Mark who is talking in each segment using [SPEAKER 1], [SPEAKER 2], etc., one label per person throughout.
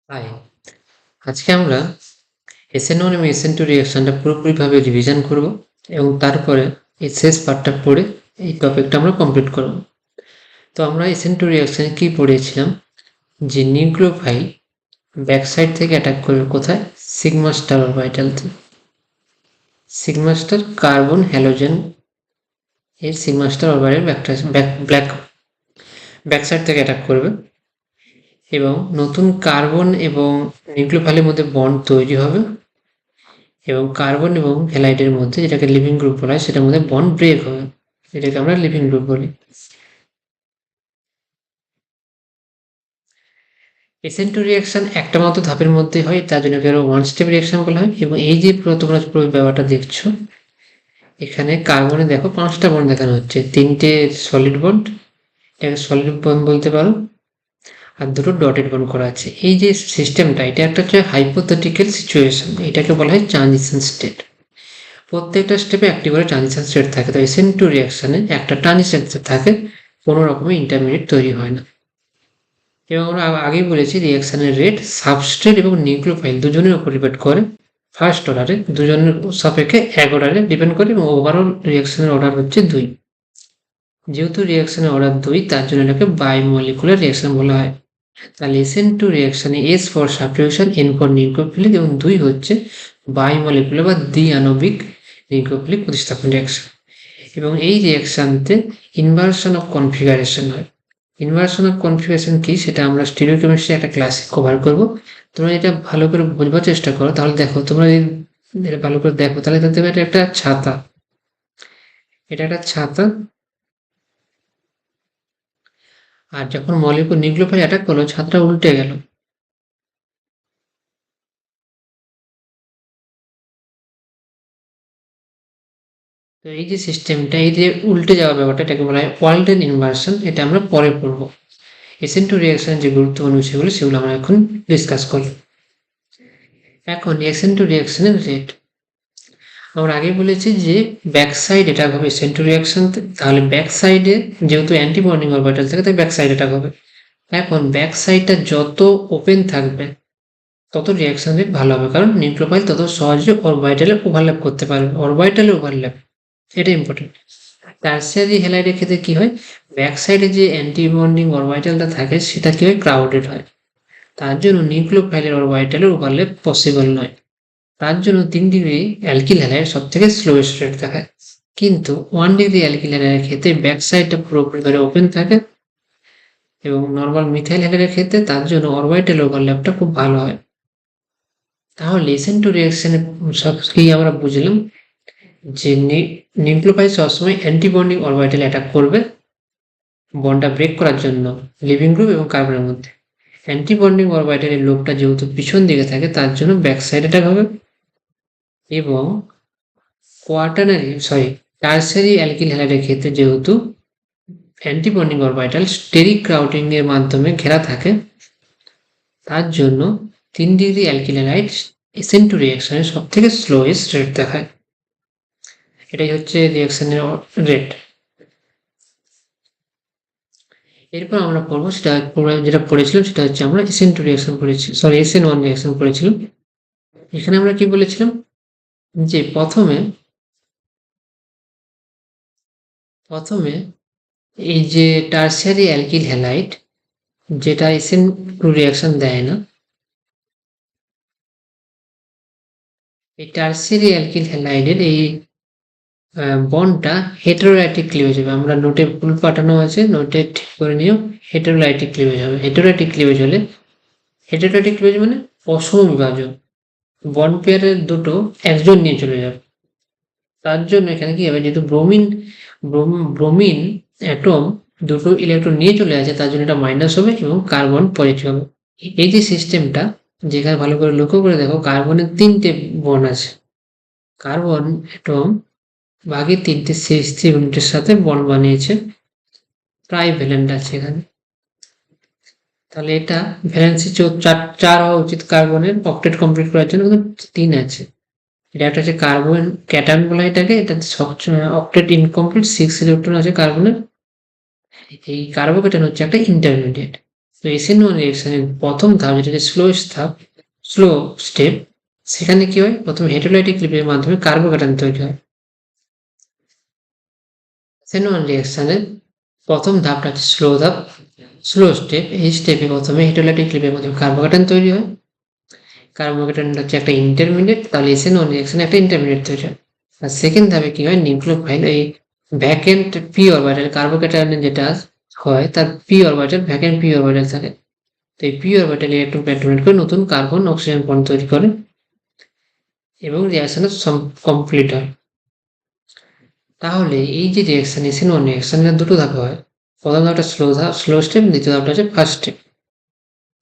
[SPEAKER 1] High, আজকে আমরা SN1 এবং SN2 রিঅ্যাকশনটা পুরোপুরিভাবে রিভিশন করব এবং তারপরে এই শেষ পার্টটা পড়ে এই টপিকটা আমরা কমপ্লিট করব। তো আমরা SN2 রিঅ্যাকশনে কি পড়েছিলাম, যে নিউক্লিওফাইল ব্যাক সাইড থেকে অ্যাটাক করবে কোথায়, সিগমা স্টার অরবিটালতে। সিগমা স্টার কার্বন হ্যালোজেন এর sigma star orbital back side থেকে অ্যাটাক করবে এবং নতুন কার্বন এবং নিউক্লিওফাইলের মধ্যে বন্ড তৈরি হবে এবং কার্বন এবং হ্যালাইডের মধ্যে, যেটাকে লিভিং গ্রুপ বলা হয়, সেটার মধ্যে বন্ড ব্রেক হবে, এটাকে আমরা লিভিং গ্রুপ বলি। SN2 রিঅ্যাকশন একটা মাত্র ধাপের মধ্যে হয়, তার জন্য একে ওয়ান স্টেপ রিঅ্যাকশন বলা হয়। এবং এই যে তোমরা পুরো ব্যাপারটা দেখছো, এখানে কার্বনে দেখো 5টা বন্ড দেখানো হচ্ছে, 3টে সলিড বন্ড, এটাকে সলিড বন্ড বলতে পারো, আর 2টো ডটেড বন্ড করা আছে। এই যে সিস্টেমটা, এটা একটা হচ্ছে হাইপোথেটিক্যাল সিচুয়েশন, এটাকে বলা হয় ট্রানজিশন স্টেট। প্রত্যেকটা স্টেপে একটি করে ট্রানজিশন স্টেট থাকে। তো SN2 রিঅ্যাকশনে একটা ট্রানজিশন স্টেট থাকে, কোনো রকমের ইন্টারমিডিয়েট তৈরি হয় না। এবং আমরা আগেই বলেছি রিঅ্যাকশনের রেট সাবস্ট্রেট এবং নিউক্লিওফাইল দুজনের উপর ডিপেন্ড করে। ফার্স্ট অর্ডারে দুজনের সাপেক্ষে এক অর্ডারে ডিপেন্ড করে এবং ওভারঅল রিঅ্যাকশনের অর্ডার হচ্ছে 2। যেহেতু রিঅ্যাকশনের অর্ডার 2, তার জন্য এটাকে বায়োমলিকুলার রিঅ্যাকশন বলা হয়। তাহলে SN2 রিঅ্যাকশনে S for substitution, N for nucleophilic এবং 2 হচ্ছে বায়োমলিকুলার বা দ্বি-আণবিক নিউক্লিওফিলিক প্রতিস্থাপন রিঅ্যাকশন। এবং এই রিঅ্যাকশনতে ইনভার্সন অফ কনফিগারেশন হয়। ইনভার্সন অফ কনফিগারেশন কি, সেটা আমরা স্টিরিওকেমিস্ট্রি একটা ক্লাসে কভার করব। তোমরা এটা ভালো করে বোঝবার চেষ্টা করো, তাহলে দেখো, তোমরা যদি এটা ভালো করে দেখো তাহলে দেখতে পাবে এটা একটা ছাতা, এটা একটা ছাতা। আর যখন মলিকুল নিউক্লিওফাইল অ্যাটাক করলো, ছাতাটা উল্টে গেল। তো এই যে সিস্টেমটা, এই যে উল্টে যাওয়ার ব্যাপারটা, এটাকে বলা হয় ওয়াল্ডেন ইনভার্সন। এটা আমরা পরে পড়বো। SN2 রিঅ্যাকশন যে গুরুত্বপূর্ণ বিষয়গুলো, সেগুলো আমরা এখন ডিসকাস করি। এখন SN2 রিঅ্যাকশনের রেট আমরা আগে বলেছি যে ব্যাক সাইড এটা হবে SN2 রিঅ্যাকশন। তাহলে ব্যাক সাইডে যেহেতু অ্যান্টি বন্ডিং অরবিটাল থাকে, তাই ব্যাক সাইড এটা হবে। এখন ব্যাক সাইডটা যত ওপেন থাকবে তত রিঅ্যাকশন রেট ভালো হবে, কারণ নিউক্লিওফাইল তত সহজে অরবিটালে ওভারল্যাপ করতে পারবে। অরবিটালে ওভারল্যাপ, এটা ইম্পর্টেন্ট। টারসিয়ারি হ্যালাইডের ক্ষেত্রে কি হয়, ব্যাক সাইডে যে অ্যান্টি বন্ডিং অরবিটালটা থাকে সেটা কি হয়, ক্রাউডেড হয়। তার জন্য নিউক্লিওফাইলের অরবিটালের ওভারল্যাপ পসিবল নয়। তার জন্য 3 ডিগ্রি অ্যালকিল হ্যালাইড সব থেকে স্লোয়েস্ট রেট দেখায়। কিন্তু 1 ডিগ্রি অ্যালকিল হ্যালাইডের ক্ষেত্রে ব্যাক সাইডটা পুরোপুরিভাবে ওপেন থাকে এবং নর্মাল মিথাইল হ্যালাইডের ক্ষেত্রে তার জন্য অরবিটাল ওভারল্যাপটা খুব ভালো হয়। তাহলে SN2 রিঅ্যাকশনে সব কি আমরা বুঝলাম, যে নিউক্লিওফাইল সবসময় অ্যান্টি বন্ডিং অরবিটাল অ্যাটাক করবে বন্ডটা ব্রেক করার জন্য লিভিং গ্রুপ এবং কার্বনের মধ্যে। অ্যান্টি বন্ডিং অরবিটালের লোকটা যেহেতু পিছন দিকে থাকে, তার জন্য ব্যাক সাইড অ্যাটাক হবে। এবং টারসিয়ারি অ্যালকিল হ্যালাইডের ক্ষেত্রে যেহেতু anti bonding orbital steric crowding এর মাধ্যমে ঘেরা থাকে, তার জন্য 3 ডিগ্রি অ্যালকিল হ্যালাইড SN2 রিঅ্যাকশনের সব থেকে স্লোয়েস্ট রেট দেখায়। এটাই হচ্ছে রিঅ্যাকশনের রেট। এরপর আমরা পড়বো, সেটা যেটা পড়েছিলাম সেটা হচ্ছে আমরা SN2 রিঅ্যাকশন পড়েছি, SN1 রিঅ্যাকশন পড়েছিলাম। এখানে আমরা কি বলেছিলাম, যে প্রথমে এই যে টারসিয়ারি অ্যালকিল হ্যালাইড, যেটা SN2 রিঅ্যাকশন দেয় না, এই টারসিয়ারি অ্যালকিল হ্যালাইডের এই বন্ডটা হেটেরোলাইটিক ক্লিভেজ হবে। আমরা নোটে ভুল পাঠানো আছে, নোটে ঠিক করে নিও, হেটেরোলাইটিক ক্লিভেজ হবে। হেটেরোলাইটিক ক্লিভেজ হলে, হেটেরোলাইটিক ক্লিভেজ মানে অসম বিভাজন, বন্ড পেয়ারের দুটো একজন নিয়ে চলে যাবে। তার জন্য এখানে কি হবে, যেহেতু ব্রোমিন অ্যাটম দুটো ইলেকট্রন নিয়ে চলে আসে, তার জন্য এটা মাইনাস হবে এবং কার্বন পজিটিভ হবে। এই যে সিস্টেমটা, যেখানে ভালো করে লক্ষ্য করে দেখো, কার্বনের 3টে বন্ড আছে। কার্বন অ্যাটম বাকি 3টে CH3 ইউনিটের সাথে বন্ড বানিয়েছে, ট্রাইভ্যালেন্ট আছে এখানে। তাহলে এটা ভ্যালেন্সি 4 হওয়া উচিত কার্বনের অক্টেট কমপ্লিট করার জন্য, কিন্তু 3 আছে। এটা একটা হচ্ছে কার্বন ক্যাটায়ন বলা এটাকে, এটা অক্টেট ইনকমপ্লিট, 6 ইলেকট্রন আছে কার্বনের। এই কার্বোক্যাটায়ন হচ্ছে একটা ইন্টারমিডিয়েট। তো SN1 রিঅ্যাকশনের প্রথম ধাপ, যেটা স্লো স্টেপ, সেখানে কি হয়, প্রথমে হেটেরোলাইটিক লিপিডের মাধ্যমে কার্বোক্যাটায়ন তৈরি হয়। SN1 রিঅ্যাকশনের প্রথম ধাপটা হচ্ছে স্লো স্টেপ। এই স্টেপে প্রথমে হেটেরোলাইটিক লিপিডের মাধ্যমে কার্বোক্যাটায়ন তৈরি হয়। কার্বোক্যাটায়ন হচ্ছে একটা ইন্টারমিডিয়েট, তাহলে SN1 রিঅ্যাকশনে একটা ইন্টারমিডিয়েট তৈরি হয়। আর সেকেন্ড ধাপে কি হয়, নিউক্লিওফাইল এই ভ্যাকেন্ট পি অরবিটাল, কার্বোক্যাটায়নের যেটা হয় তার P orbital, vacant P orbital থাকে। তো এই পি অরবিটাল ইলেকট্রন ডোনেট করে নতুন কার্বন অক্সিজেন বন্ড তৈরি করে এবং রিঅ্যাকশন কমপ্লিট হয়। তাহলে এই যে রিঅ্যাকশন SN1 রিঅ্যাকশনের দুটো ধাপে হয়। প্রথম ধাপটা স্লো স্টেপ, দ্বিতীয় ধাপটা হচ্ছে ফার্স্ট স্টেপ।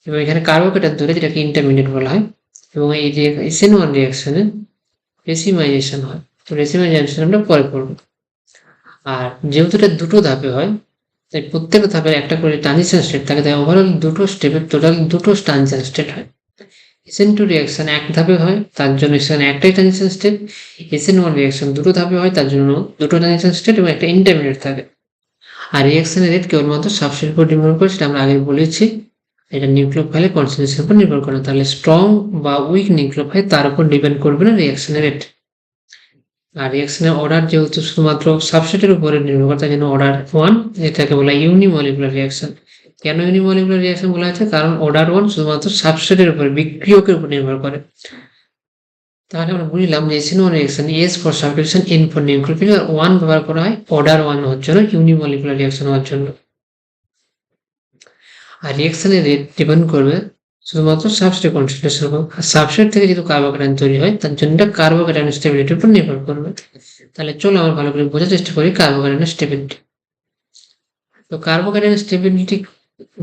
[SPEAKER 1] এবং এখানে কার্বোক্যাটায়ন তৈরি, যেটাকে ইন্টারমিডিয়েট বলা হয়। এবং এই যে SN1 রিঅ্যাকশনে রেসিমাইজেশন হয়। তো রেসিমাইজেশন আমরা পরে পড়বো। আর যেহেতু এটা দুটো ধাপে হয়, তাই প্রত্যেকটা ধাপের একটা করে ট্রানজিশন স্টেট থাকে, তাই ওভারঅল দুটো স্টেপের টোটাল দুটো ট্রানজিশন স্টেট হয়। SN2 রিঅ্যাকশন এক ধাপে হয়, তার জন্য সেখানে একটাই ট্রানজিশন স্টেট। SN1 রিঅ্যাকশন দুটো ধাপে হয়, তার জন্য দুটো ট্রানজিশন স্টেট এবং একটা ইন্টারমিডিয়েট থাকে। আর রিঅ্যাকশনের রেট কেবলমাত্র সাবস্ট্রেটের উপর নির্ভর করে, সেটা আমরা আগে বলেছি। এটা নিউক্লিওফাইলের কনসেন্ট্রেশনের উপর নির্ভর করে, তাহলে স্ট্রং বা উইক নিউক্লিওফাইল তার উপর ডিপেন্ড করবে না রিঅ্যাকশনের রেট। আর রিঅ্যাকশনের অর্ডার যেহেতু শুধুমাত্র সাবস্ট্রেটের উপরে নির্ভর করে, তাই জন্য অর্ডার 1, এটাকে বলা হয় ইউনিমলিকুলার রিঅ্যাকশন। কেন ইউনিমলিকুলার রিঅ্যাকশন বলা হয়েছে, কারণ অর্ডার 1 শুধুমাত্র সাবস্ট্রেটের উপরে, বিক্রিয়কের উপর নির্ভর করে। তাহলে আমরা বুঝলাম যে SN1 reaction S for substitution, N for nucleophile, আর 1 ব্যবহার করা হয় অর্ডার 1 হওয়ার জন্য, ইউনিমলিকুলার রিঅ্যাকশন হওয়ার জন্য। আর রিঅ্যাকশনের রেট ডিপেন্ড করবে শুধুমাত্র সাবস্ট্রেট কনসেন্ট্রেশন উপর। আর সাবস্ট্রেট থেকে যেহেতু কার্বোক্যাটায়ন তৈরি হয়, তার জন্য কার্বোক্যাটায়ন স্টেবিলিটির উপর নির্ভর করবে। তাহলে চলো আমরা ভালো করে বোঝার চেষ্টা করি কার্বোক্যাটায়নের স্টেবিলিটি। তো কার্বোক্যাটায়নের স্টেবিলিটি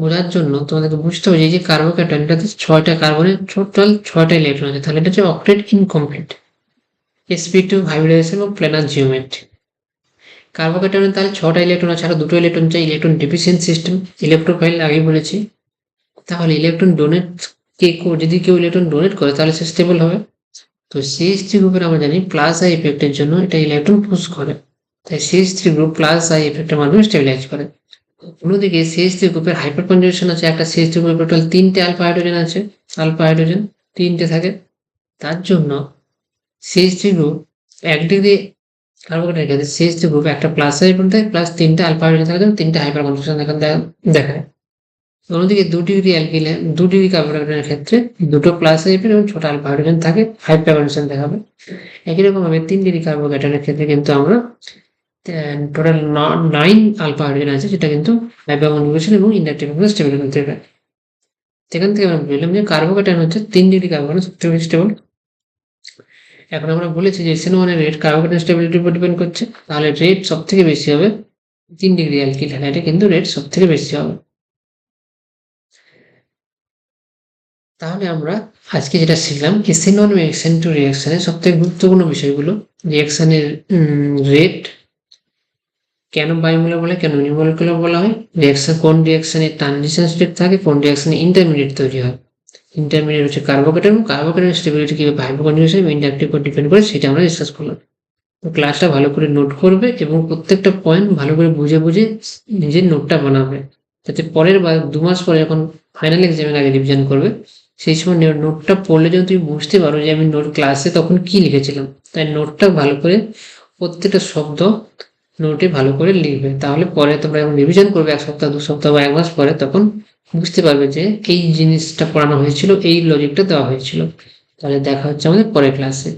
[SPEAKER 1] বোঝার জন্য তোমাদেরকে বুঝতে হবে যে কার্বোক্যাটায়নটাতে 6টা কার্বনের টোটাল 6টা ইলেকট্রন আছে, তাহলে এটা হচ্ছে অক্টেট ইনকমপ্লিট, sp2 হাইব্রিডাইজেশন এবং প্ল্যানার জিওমেট্রি। কার্বোক্যাটায়নের তাহলে 6টা ইলেকট্রন আছে, আর দুটো ইলেকট্রন চাই, ইলেকট্রন ডিফিসিয়েন্ট সিস্টেম, ইলেকট্রোফাইল আগেই বলেছি। তাহলে ইলেকট্রন ডোনেট যদি কেউ ইলেকট্রন ডোনেট করে, তাহলে সে স্টেবল হবে। তো CH3 গ্রুপের আমরা জানি প্লাস আই এফেক্টের জন্য এটা ইলেকট্রন পুশ করে, তাই CH3 গ্রুপ প্লাস আই এফেক্টের মাধ্যমে স্টেবিলাইজ করে। অন্যদিকে CH3 গ্রুপের হাইপার কনজুগেশন আছে, একটা CH3 গ্রুপের টোটাল 3টে আলফা হাইড্রোজেন আছে, আলফা হাইড্রোজেন 3টে থাকে। তার জন্য CH3 গ্রুপ 1 ডিগ্রি কার্বোক্যাটায়নের ক্ষেত্রে CH3 গ্রুপ একটা প্লাস আই বন্ড থাকে, প্লাস 3টে আলফা হাইড্রোজেন থাকে, 3টে হাইপার কনজুগেশন দেখায়। অন্যদিকে 2 ডিগ্রি অ্যালকিলে 2 ডিগ্রি কার্বোক্যাটায়নের ক্ষেত্রে দুটো প্লাস আই এবং ছোট আলফা হাইড্রোজেন থাকে, হাইপার কনজুগেশন দেখাবে। একই রকম ভাবে 3 ডিগ্রি কার্বোক্যাটায়নের ক্ষেত্রে কিন্তু আমরা টোটাল 9 আলফা হাইড্রোজেন আছে, যেটা কিন্তু হাইপার কনজুগেশন এবং ইন্ডাকটিভ স্টেবিলিটি করতে পারে। সেখান থেকে আমরা বললাম যে কার্বোক্যাটায়ন হচ্ছে 3 ডিগ্রি কার্বোক্যাটায়ন সবথেকে বেশি স্টেবল। এখন আমরা বলেছি যে SN1 এর রেট কার্বোক্যাটায়ন স্টেবিলিটির উপর ডিপেন্ড করছে, তাহলে রেট সব থেকে বেশি হবে 3 ডিগ্রি অ্যালকিল হ্যালাইডে, কিন্তু রেট সব থেকে বেশি হবে। তাহলে আমরা আজকে যেটা শিখলাম, SN1 এবং SN2 রিঅ্যাকশনের সবথেকে গুরুত্বপূর্ণ বিষয়গুলো, রিঅ্যাকশনের রেট, কেন বায়োমোলার বলে, কেন ইউনিমলিকুলার বলা হয়, রিঅ্যাকশন কোন রিঅ্যাকশনে ট্রানজিশন স্টেট থাকে, কোন রিঅ্যাকশনে ইন্টারমিডিয়েট তৈরি হয়। ইন্টারমিডিয়েট হচ্ছে কার্বোক্যাটায়ন, এবং কার্বোক্যাটায়ন স্টেবিলিটি কিভাবে হাইপার কনজুগেশন এবং ইন্ডাকটিভ উপর ডিপেন্ড করে, সেটা আমরা ডিসকাস করলাম। তো ক্লাসটা ভালো করে নোট করবে এবং প্রত্যেকটা পয়েন্ট ভালো করে বুঝে বুঝে নিজের নোটটা বানাবে, যাতে পরের বা 2 মাস পরে যখন ফাইনাল এক্সামের আগে রিভিশন করবে, সেই সময় নোটটা পড়লে যেন তুমি বুঝতে পারো যে আমি নোট ক্লাসে তখন কি লিখেছিলাম। তাই নোটটা ভালো করে প্রত্যেকটা শব্দ নোটে ভালো করে লিখবে, তাহলে পরে তোমরা যখন রিভিশন করবে 1 সপ্তাহ 2 সপ্তাহ বা 1 মাস পরে, তখন বুঝতে পারবে যে এই জিনিসটা পড়ানো হয়েছিল, এই লজিকটা দেওয়া হয়েছিল। তাহলে দেখা হচ্ছে আমাদের পরের ক্লাসে।